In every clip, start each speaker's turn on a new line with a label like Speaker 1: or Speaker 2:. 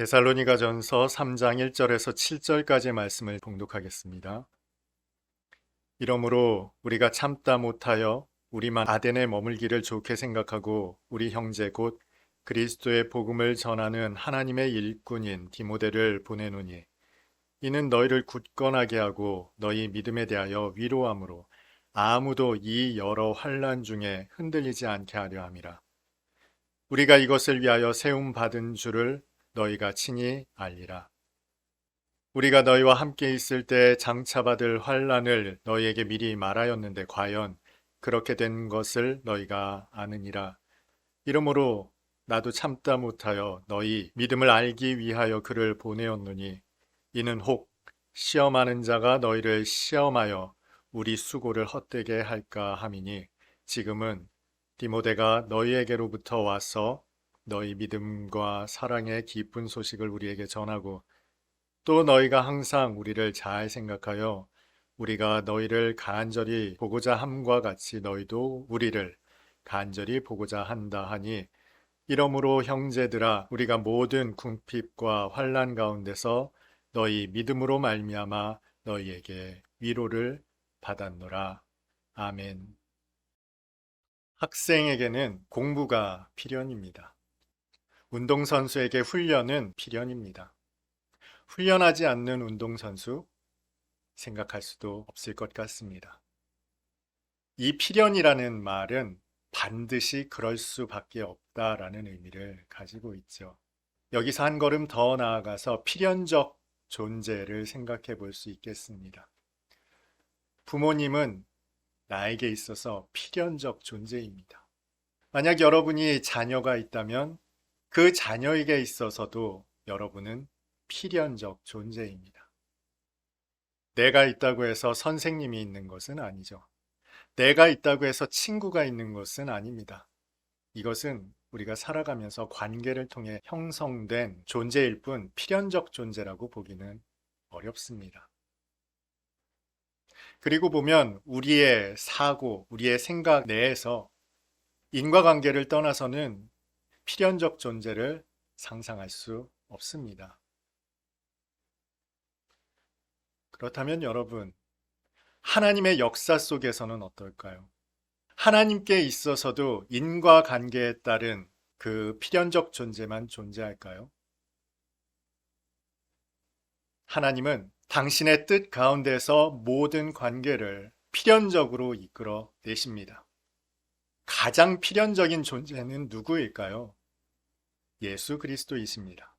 Speaker 1: 데살로니가전서 3장 1절에서 7절까지의 말씀을 봉독하겠습니다. 이러므로 우리가 참다 못하여 우리만 아덴에 머물기를 좋게 생각하고 우리 형제 곧 그리스도의 복음을 전하는 하나님의 일꾼인 디모데를 보내노니 이는 너희를 굳건하게 하고 너희 믿음에 대하여 위로함으로 아무도 이 여러 환난 중에 흔들리지 않게 하려 함이라. 우리가 이것을 위하여 세움 받은 줄을 너희가 친히 알리라. 우리가 너희와 함께 있을 때 장차받을 환난을 너희에게 미리 말하였는데 과연 그렇게 된 것을 너희가 아느니라. 이러므로 나도 참다 못하여 너희 믿음을 알기 위하여 그를 보내었노니 이는 혹 시험하는 자가 너희를 시험하여 우리 수고를 헛되게 할까 함이니 지금은 디모데가 너희에게로부터 와서 너희 믿음과 사랑의 기쁜 소식을 우리에게 전하고 또 너희가 항상 우리를 잘 생각하여 우리가 너희를 간절히 보고자 함과 같이 너희도 우리를 간절히 보고자 한다 하니 이러므로 형제들아 우리가 모든 궁핍과 환난 가운데서 너희 믿음으로 말미암아 너희에게 위로를 받았노라. 아멘. 학생에게는 공부가 필연입니다. 운동선수에게 훈련은 필연입니다. 훈련하지 않는 운동선수 생각할 수도 없을 것 같습니다. 이 필연이라는 말은 반드시 그럴 수밖에 없다라는 의미를 가지고 있죠. 여기서 한 걸음 더 나아가서 필연적 존재를 생각해 볼 수 있겠습니다. 부모님은 나에게 있어서 필연적 존재입니다. 만약 여러분이 자녀가 있다면 그 자녀에게 있어서도 여러분은 필연적 존재입니다. 내가 있다고 해서 선생님이 있는 것은 아니죠. 내가 있다고 해서 친구가 있는 것은 아닙니다. 이것은 우리가 살아가면서 관계를 통해 형성된 존재일 뿐 필연적 존재라고 보기는 어렵습니다. 그리고 보면 우리의 사고, 우리의 생각 내에서 인과관계를 떠나서는 필연적 존재를 상상할 수 없습니다. 그렇다면 여러분, 하나님의 역사 속에서는 어떨까요? 하나님께 있어서도 인과관계에 따른 그 필연적 존재만 존재할까요? 하나님은 당신의 뜻 가운데서 모든 관계를 필연적으로 이끌어 내십니다. 가장 필연적인 존재는 누구일까요? 예수 그리스도이십니다.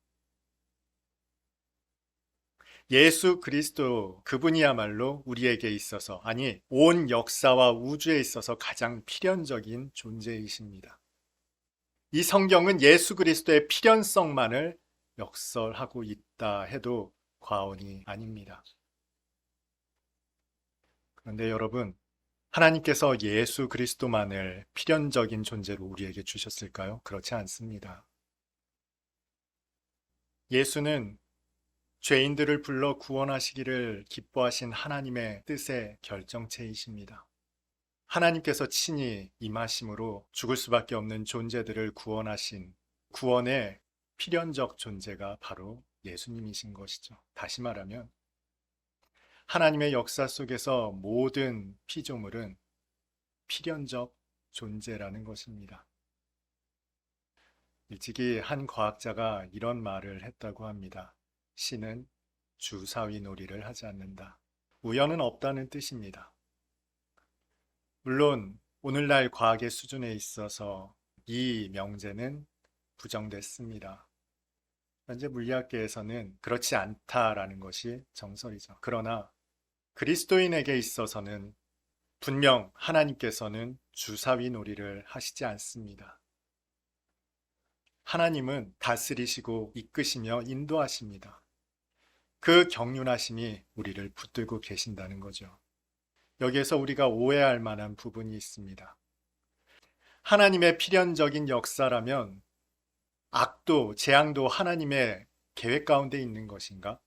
Speaker 1: 예수 그리스도 그분이야말로 우리에게 있어서 아니 온 역사와 우주에 있어서 가장 필연적인 존재이십니다. 이 성경은 예수 그리스도의 필연성만을 역설하고 있다 해도 과언이 아닙니다. 그런데 여러분, 하나님께서 예수 그리스도만을 필연적인 존재로 우리에게 주셨을까요? 그렇지 않습니다. 예수는 죄인들을 불러 구원하시기를 기뻐하신 하나님의 뜻의 결정체이십니다. 하나님께서 친히 임하심으로 죽을 수밖에 없는 존재들을 구원하신 구원의 필연적 존재가 바로 예수님이신 것이죠. 다시 말하면 하나님의 역사 속에서 모든 피조물은 필연적 존재라는 것입니다. 일찍이 한 과학자가 이런 말을 했다고 합니다. 신은 주사위 놀이를 하지 않는다. 우연은 없다는 뜻입니다. 물론 오늘날 과학의 수준에 있어서 이 명제는 부정됐습니다. 현재 물리학계에서는 그렇지 않다라는 것이 정설이죠. 그러나 그리스도인에게 있어서는 분명 하나님께서는 주사위 놀이를 하시지 않습니다. 하나님은 다스리시고 이끄시며 인도하십니다. 그 경륜하심이 우리를 붙들고 계신다는 거죠. 여기에서 우리가 오해할 만한 부분이 있습니다. 하나님의 필연적인 역사라면 악도, 재앙도 하나님의 계획 가운데 있는 것인가?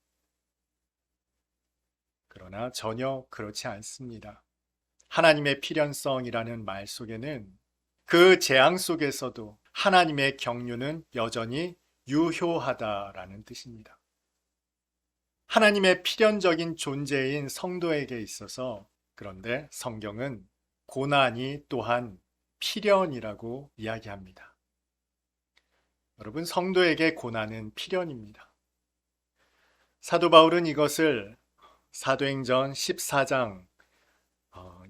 Speaker 1: 그러나 전혀 그렇지 않습니다. 하나님의 필연성이라는 말 속에는 그 재앙 속에서도 하나님의 경륜은 여전히 유효하다라는 뜻입니다. 하나님의 필연적인 존재인 성도에게 있어서 그런데 성경은 고난이 또한 필연이라고 이야기합니다. 여러분, 성도에게 고난은 필연입니다. 사도 바울은 이것을 사도행전 14장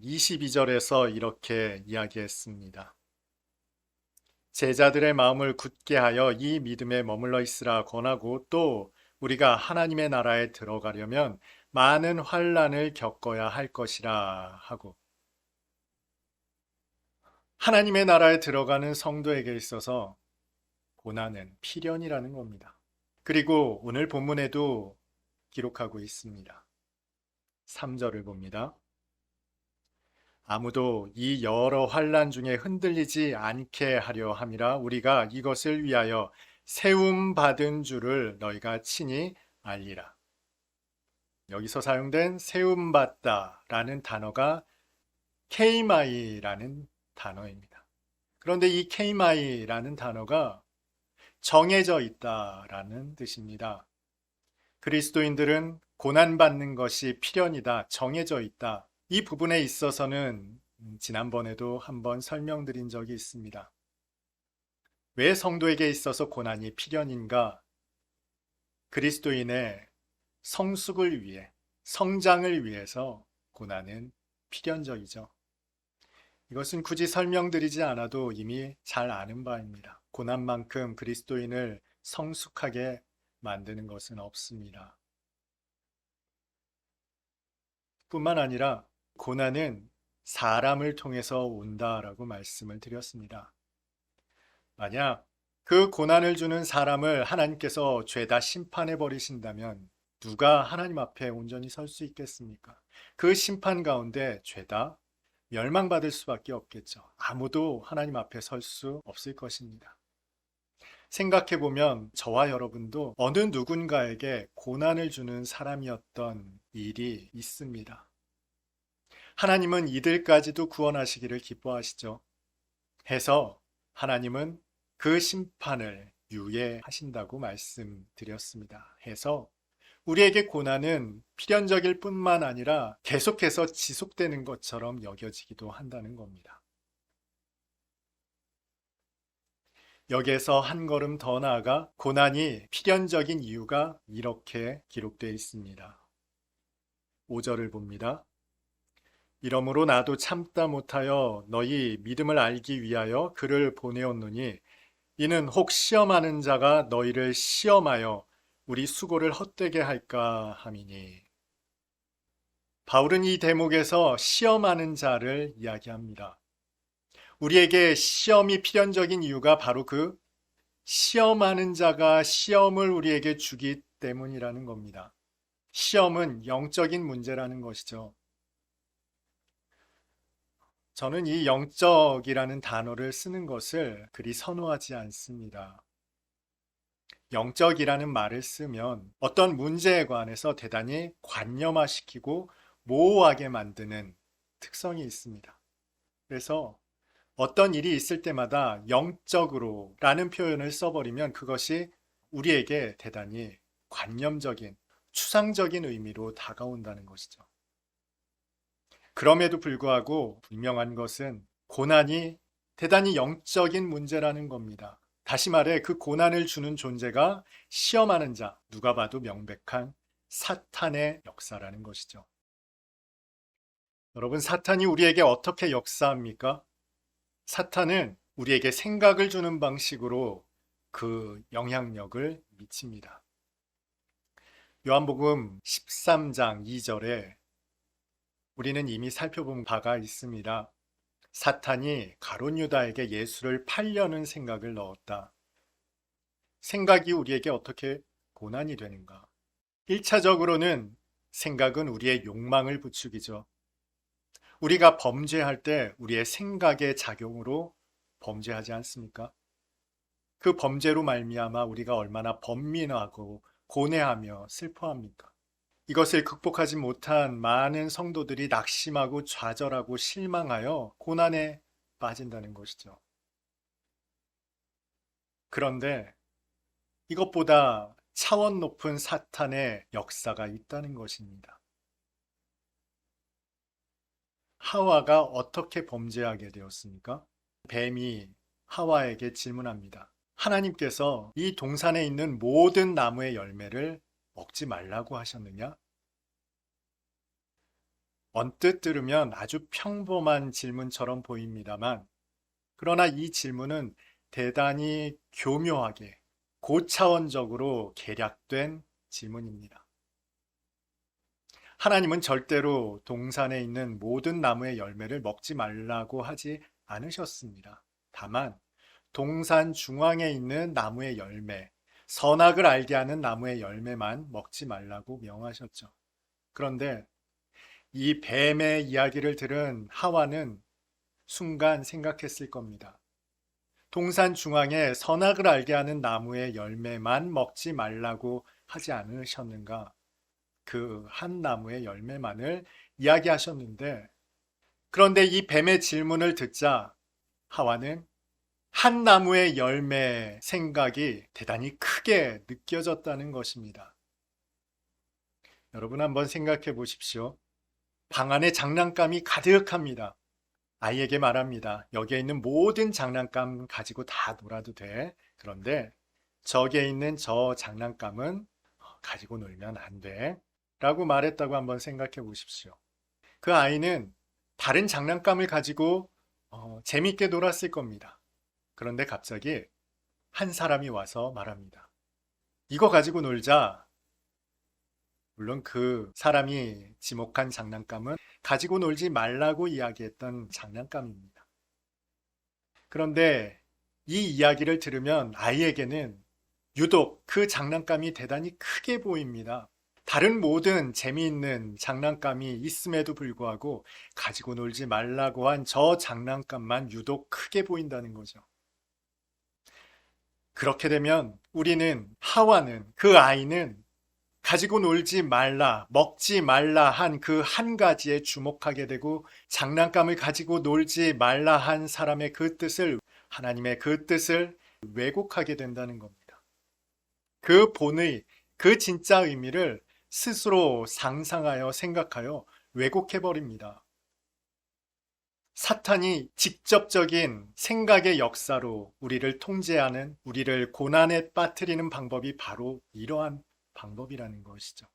Speaker 1: 22절에서 이렇게 이야기했습니다. 제자들의 마음을 굳게 하여 이 믿음에 머물러 있으라 권하고 또 우리가 하나님의 나라에 들어가려면 많은 환난을 겪어야 할 것이라 하고, 하나님의 나라에 들어가는 성도에게 있어서 고난은 필연이라는 겁니다. 그리고 오늘 본문에도 기록하고 있습니다. 3절을 봅니다. 아무도 이 여러 환난 중에 흔들리지 않게 하려 함이라 우리가 이것을 위하여 세움 받은 줄을 너희가 친히 알리라. 여기서 사용된 세움 받다라는 단어가 케이마이라는 단어입니다. 그런데 이 케이마이라는 단어가 정해져 있다라는 뜻입니다. 그리스도인들은 고난받는 것이 필연이다, 정해져 있다. 이 부분에 있어서는 지난번에도 한번 설명드린 적이 있습니다. 왜 성도에게 있어서 고난이 필연인가? 그리스도인의 성숙을 위해, 성장을 위해서 고난은 필연적이죠. 이것은 굳이 설명드리지 않아도 이미 잘 아는 바입니다. 고난만큼 그리스도인을 성숙하게 만드는 것은 없습니다. 뿐만 아니라 고난은 사람을 통해서 온다라고 말씀을 드렸습니다. 만약 그 고난을 주는 사람을 하나님께서 죄다 심판해 버리신다면 누가 하나님 앞에 온전히 설 수 있겠습니까? 그 심판 가운데 죄다 멸망받을 수밖에 없겠죠. 아무도 하나님 앞에 설 수 없을 것입니다. 생각해보면 저와 여러분도 어느 누군가에게 고난을 주는 사람이었던 일이 있습니다. 하나님은 이들까지도 구원하시기를 기뻐하시죠. 해서 하나님은 그 심판을 유예하신다고 말씀드렸습니다. 해서 우리에게 고난은 필연적일 뿐만 아니라 계속해서 지속되는 것처럼 여겨지기도 한다는 겁니다. 여기에서 한 걸음 더 나아가 고난이 필연적인 이유가 이렇게 기록되어 있습니다. 5절을 봅니다. 이러므로 나도 참다 못하여 너희 믿음을 알기 위하여 그를 보내었노니 이는 혹 시험하는 자가 너희를 시험하여 우리 수고를 헛되게 할까 함이니. 바울은 이 대목에서 시험하는 자를 이야기합니다. 우리에게 시험이 필연적인 이유가 바로 그 시험하는 자가 시험을 우리에게 주기 때문이라는 겁니다. 시험은 영적인 문제라는 것이죠. 저는 이 영적이라는 단어를 쓰는 것을 그리 선호하지 않습니다. 영적이라는 말을 쓰면 어떤 문제에 관해서 대단히 관념화시키고 모호하게 만드는 특성이 있습니다. 그래서 어떤 일이 있을 때마다 영적으로 라는 표현을 써버리면 그것이 우리에게 대단히 관념적인, 추상적인 의미로 다가온다는 것이죠. 그럼에도 불구하고 분명한 것은 고난이 대단히 영적인 문제라는 겁니다. 다시 말해 그 고난을 주는 존재가 시험하는 자, 누가 봐도 명백한 사탄의 역사라는 것이죠. 여러분, 사탄이 우리에게 어떻게 역사합니까? 사탄은 우리에게 생각을 주는 방식으로 그 영향력을 미칩니다. 요한복음 13장 2절에 우리는 이미 살펴본 바가 있습니다. 사탄이 가룟 유다에게 예수를 팔려는 생각을 넣었다. 생각이 우리에게 어떻게 고난이 되는가? 1차적으로는 생각은 우리의 욕망을 부추기죠. 우리가 범죄할 때 우리의 생각의 작용으로 범죄하지 않습니까? 그 범죄로 말미암아 우리가 얼마나 번민하고 고뇌하며 슬퍼합니까? 이것을 극복하지 못한 많은 성도들이 낙심하고 좌절하고 실망하여 고난에 빠진다는 것이죠. 그런데 이것보다 차원 높은 사탄의 역사가 있다는 것입니다. 하와가 어떻게 범죄하게 되었습니까? 뱀이 하와에게 질문합니다. 하나님께서 이 동산에 있는 모든 나무의 열매를 먹지 말라고 하셨느냐? 언뜻 들으면 아주 평범한 질문처럼 보입니다만, 그러나 이 질문은 대단히 교묘하게 고차원적으로 계략된 질문입니다. 하나님은 절대로 동산에 있는 모든 나무의 열매를 먹지 말라고 하지 않으셨습니다. 다만 동산 중앙에 있는 나무의 열매, 선악을 알게 하는 나무의 열매만 먹지 말라고 명하셨죠. 그런데 이 뱀의 이야기를 들은 하와는 순간 생각했을 겁니다. 동산 중앙에 선악을 알게 하는 나무의 열매만 먹지 말라고 하지 않으셨는가? 그 한 나무의 열매만을 이야기하셨는데, 그런데 이 뱀의 질문을 듣자 하와는 한 나무의 열매 생각이 대단히 크게 느껴졌다는 것입니다. 여러분 한번 생각해 보십시오. 방 안에 장난감이 가득합니다. 아이에게 말합니다. 여기에 있는 모든 장난감 가지고 다 놀아도 돼. 그런데 저기에 있는 저 장난감은 가지고 놀면 안 돼. 라고 말했다고 한번 생각해 보십시오. 그 아이는 다른 장난감을 가지고 재밌게 놀았을 겁니다. 그런데 갑자기 한 사람이 와서 말합니다. 이거 가지고 놀자. 물론 그 사람이 지목한 장난감은 가지고 놀지 말라고 이야기했던 장난감입니다. 그런데 이 이야기를 들으면 아이에게는 유독 그 장난감이 대단히 크게 보입니다. 다른 모든 재미있는 장난감이 있음에도 불구하고 가지고 놀지 말라고 한 저 장난감만 유독 크게 보인다는 거죠. 그렇게 되면 우리는 하와는 그 아이는 가지고 놀지 말라, 먹지 말라 한 그 한 가지에 주목하게 되고 장난감을 가지고 놀지 말라 한 사람의 그 뜻을, 하나님의 그 뜻을 왜곡하게 된다는 겁니다. 그 본의, 그 진짜 의미를 스스로 상상하여 생각하여 왜곡해버립니다. 사탄이 직접적인 생각의 역사로 우리를 통제하는, 우리를 고난에 빠뜨리는 방법이 바로 이러한 방법이라는 것이죠.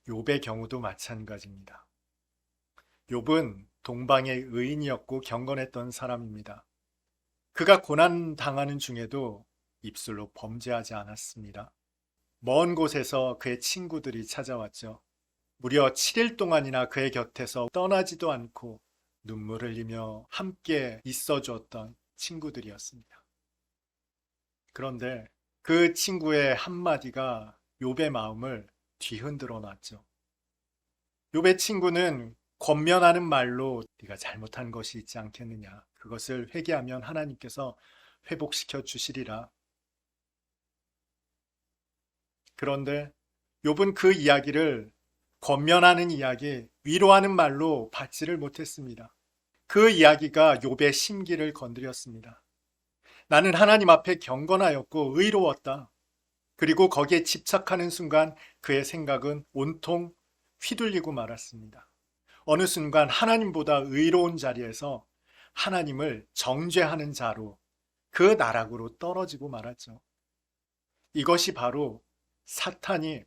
Speaker 1: 욥의 경우도 마찬가지입니다. 욥은 동방의 의인이었고 경건했던 사람입니다. 그가 고난 당하는 중에도 입술로 범죄하지 않았습니다. 먼 곳에서 그의 친구들이 찾아왔죠. 무려 7일 동안이나 그의 곁에서 떠나지도 않고 눈물을 흘리며 함께 있어 주었던 친구들이었습니다. 그런데 그 친구의 한마디가 욥의 마음을 뒤흔들어 놨죠. 욥의 친구는 권면하는 말로 네가 잘못한 것이 있지 않겠느냐. 그것을 회개하면 하나님께서 회복시켜 주시리라. 그런데 욥은 그 이야기를 권면하는 이야기, 위로하는 말로 받지를 못했습니다. 그 이야기가 욥의 심기를 건드렸습니다. 나는 하나님 앞에 경건하였고 의로웠다. 그리고 거기에 집착하는 순간 그의 생각은 온통 휘둘리고 말았습니다. 어느 순간 하나님보다 의로운 자리에서 하나님을 정죄하는 자로 그 나락으로 떨어지고 말았죠. 이것이 바로 사탄이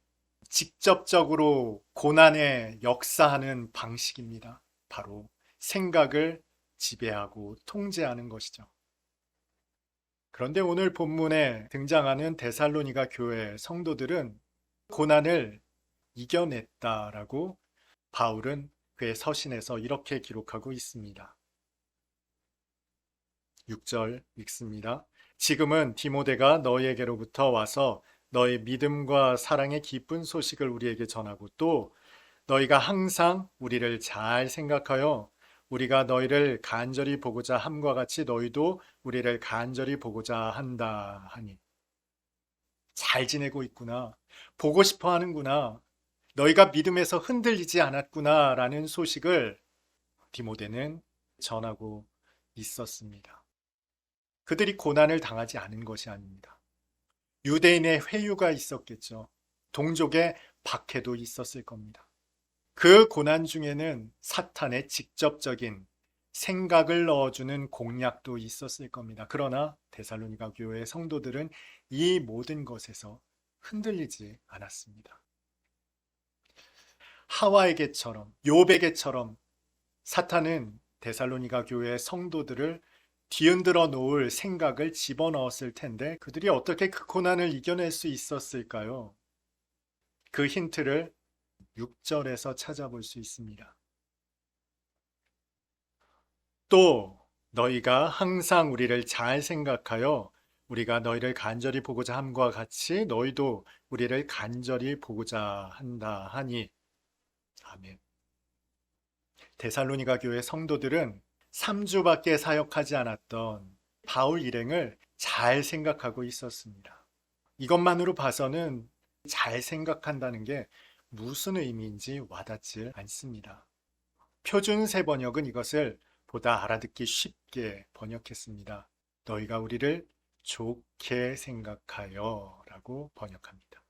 Speaker 1: 직접적으로 고난에 역사하는 방식입니다. 바로 생각을 지배하고 통제하는 것이죠. 그런데 오늘 본문에 등장하는 데살로니가 교회 성도들은 고난을 이겨냈다라고 바울은 그의 서신에서 이렇게 기록하고 있습니다. 6절 읽습니다. 지금은 디모데가 너희에게로부터 와서 너의 믿음과 사랑의 기쁜 소식을 우리에게 전하고 또 너희가 항상 우리를 잘 생각하여 우리가 너희를 간절히 보고자 함과 같이 너희도 우리를 간절히 보고자 한다 하니. 잘 지내고 있구나. 보고 싶어 하는구나. 너희가 믿음에서 흔들리지 않았구나 라는 소식을 디모데는 전하고 있었습니다. 그들이 고난을 당하지 않은 것이 아닙니다. 유대인의 회유가 있었겠죠. 동족의 박해도 있었을 겁니다. 그 고난 중에는 사탄의 직접적인 생각을 넣어주는 공략도 있었을 겁니다. 그러나 데살로니가 교회의 성도들은 이 모든 것에서 흔들리지 않았습니다. 하와에게처럼, 욥에게처럼 사탄은 데살로니가 교회의 성도들을 뒤흔들어 놓을 생각을 집어넣었을 텐데 그들이 어떻게 그 고난을 이겨낼 수 있었을까요? 그 힌트를 6절에서 찾아볼 수 있습니다. 또 너희가 항상 우리를 잘 생각하여 우리가 너희를 간절히 보고자 함과 같이 너희도 우리를 간절히 보고자 한다 하니. 아멘. 데살로니가 교회 성도들은 3주밖에 사역하지 않았던 바울 일행을 잘 생각하고 있었습니다. 이것만으로 봐서는 잘 생각한다는 게 무슨 의미인지 와닿지 않습니다. 표준 세번역은 이것을 보다 알아듣기 쉽게 번역했습니다. 너희가 우리를 좋게 생각하여 라고 번역합니다.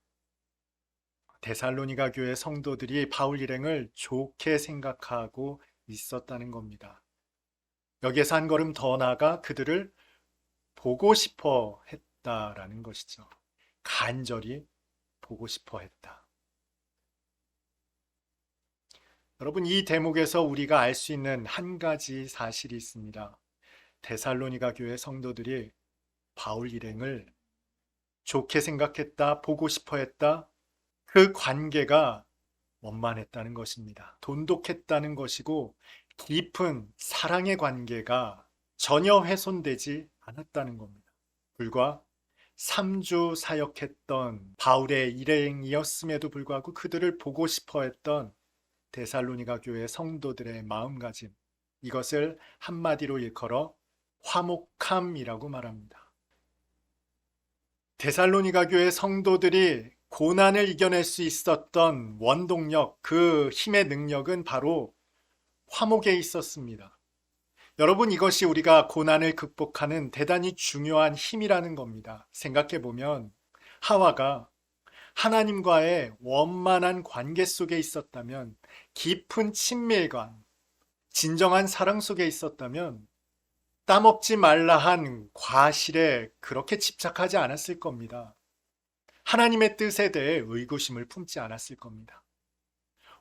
Speaker 1: 데살로니가 교회 성도들이 바울 일행을 좋게 생각하고 있었다는 겁니다. 여기에서 한 걸음 더 나아가 그들을 보고 싶어 했다라는 것이죠. 간절히 보고 싶어 했다. 여러분, 이 대목에서 우리가 알 수 있는 한 가지 사실이 있습니다. 데살로니가 교회 성도들이 바울 일행을 좋게 생각했다, 보고 싶어 했다. 그 관계가 원만했다는 것입니다. 돈독했다는 것이고 깊은 사랑의 관계가 전혀 훼손되지 않았다는 겁니다. 불과 3주 사역했던 바울의 일행이었음에도 불구하고 그들을 보고 싶어 했던 데살로니가 교회 성도들의 마음가짐, 이것을 한마디로 일컬어 화목함이라고 말합니다. 데살로니가 교회 성도들이 고난을 이겨낼 수 있었던 원동력, 그 힘의 능력은 바로 화목에 있었습니다. 여러분, 이것이 우리가 고난을 극복하는 대단히 중요한 힘이라는 겁니다. 생각해보면 하와가 하나님과의 원만한 관계 속에 있었다면, 깊은 친밀감, 진정한 사랑 속에 있었다면 따먹지 말라 한 과실에 그렇게 집착하지 않았을 겁니다. 하나님의 뜻에 대해 의구심을 품지 않았을 겁니다.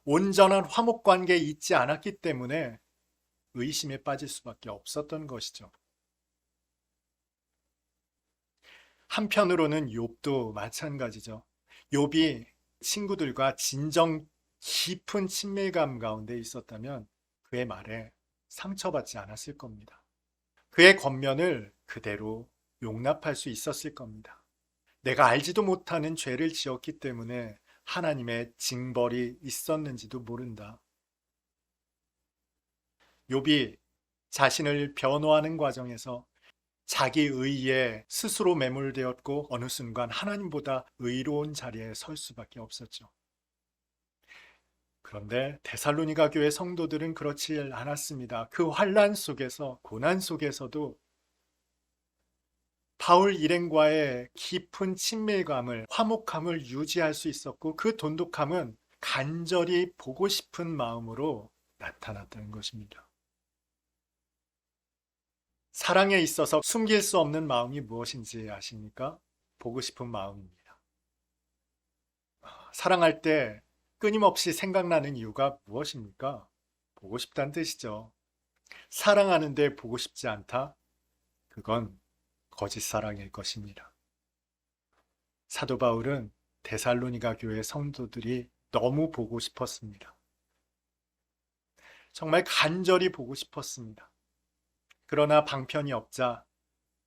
Speaker 1: 온전한 화목 관계에 있지 않았기 때문에 의심에 빠질 수밖에 없었던 것이죠. 한편으로는 욥도 마찬가지죠. 욥이 친구들과 진정 깊은 친밀감 가운데 있었다면 그의 말에 상처받지 않았을 겁니다. 그의 권면을 그대로 용납할 수 있었을 겁니다. 내가 알지도 못하는 죄를 지었기 때문에 하나님의 징벌이 있었는지도 모른다. 욥이 자신을 변호하는 과정에서 자기 의에 스스로 매몰되었고 어느 순간 하나님보다 의로운 자리에 설 수밖에 없었죠. 그런데 데살로니가 교회 성도들은 그렇지 않았습니다. 그 환난 속에서, 고난 속에서도 바울 일행과의 깊은 친밀감을, 화목함을 유지할 수 있었고 그 돈독함은 간절히 보고 싶은 마음으로 나타났다는 것입니다. 사랑에 있어서 숨길 수 없는 마음이 무엇인지 아십니까? 보고 싶은 마음입니다. 사랑할 때 끊임없이 생각나는 이유가 무엇입니까? 보고 싶다는 뜻이죠. 사랑하는데 보고 싶지 않다? 그건 거짓 사랑일 것입니다. 사도 바울은 데살로니가 교회 성도들이 너무 보고 싶었습니다. 정말 간절히 보고 싶었습니다. 그러나 방편이 없자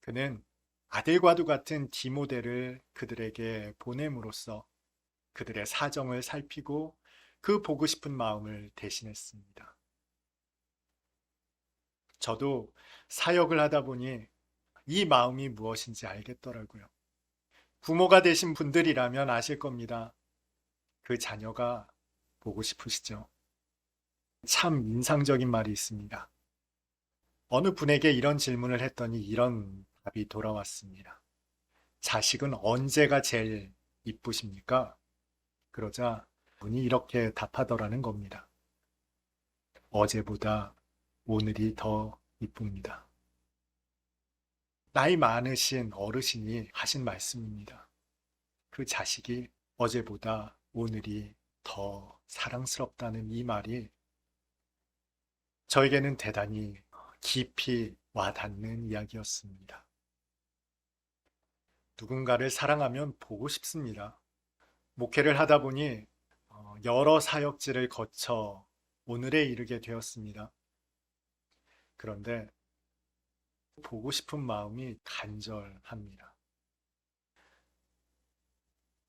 Speaker 1: 그는 아들과도 같은 디모데를 그들에게 보냄으로써 그들의 사정을 살피고 그 보고 싶은 마음을 대신했습니다. 저도 사역을 하다 보니 이 마음이 무엇인지 알겠더라고요. 부모가 되신 분들이라면 아실 겁니다. 그 자녀가 보고 싶으시죠? 참 인상적인 말이 있습니다. 어느 분에게 이런 질문을 했더니 이런 답이 돌아왔습니다. 자식은 언제가 제일 이쁘십니까? 그러자 분이 이렇게 답하더라는 겁니다. 어제보다 오늘이 더 이쁩니다. 나이 많으신 어르신이 하신 말씀입니다. 그 자식이 어제보다 오늘이 더 사랑스럽다는 이 말이 저에게는 대단히 깊이 와닿는 이야기였습니다. 누군가를 사랑하면 보고 싶습니다. 목회를 하다 보니 여러 사역지를 거쳐 오늘에 이르게 되었습니다. 그런데 보고 싶은 마음이 간절합니다.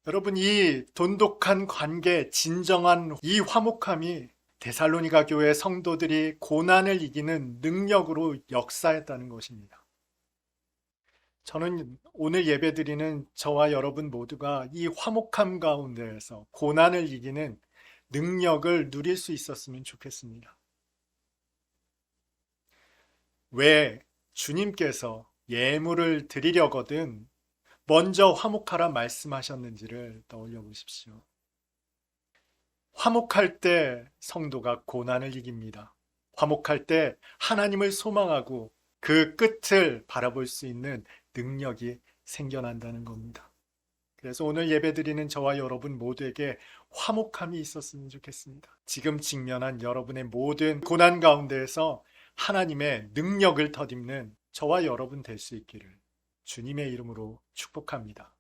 Speaker 1: 여러분, 이 돈독한 관계, 진정한 이 화목함이 데살로니가 교회 성도들이 고난을 이기는 능력으로 역사했다는 것입니다. 저는 오늘 예배드리는 저와 여러분 모두가 이 화목함 가운데에서 고난을 이기는 능력을 누릴 수 있었으면 좋겠습니다. 왜 주님께서 예물을 드리려거든 먼저 화목하라 말씀하셨는지를 떠올려 보십시오. 화목할 때 성도가 고난을 이깁니다. 화목할 때 하나님을 소망하고 그 끝을 바라볼 수 있는 능력이 생겨난다는 겁니다. 그래서 오늘 예배드리는 저와 여러분 모두에게 화목함이 있었으면 좋겠습니다. 지금 직면한 여러분의 모든 고난 가운데에서 하나님의 능력을 덧입는 저와 여러분 될 수 있기를 주님의 이름으로 축복합니다.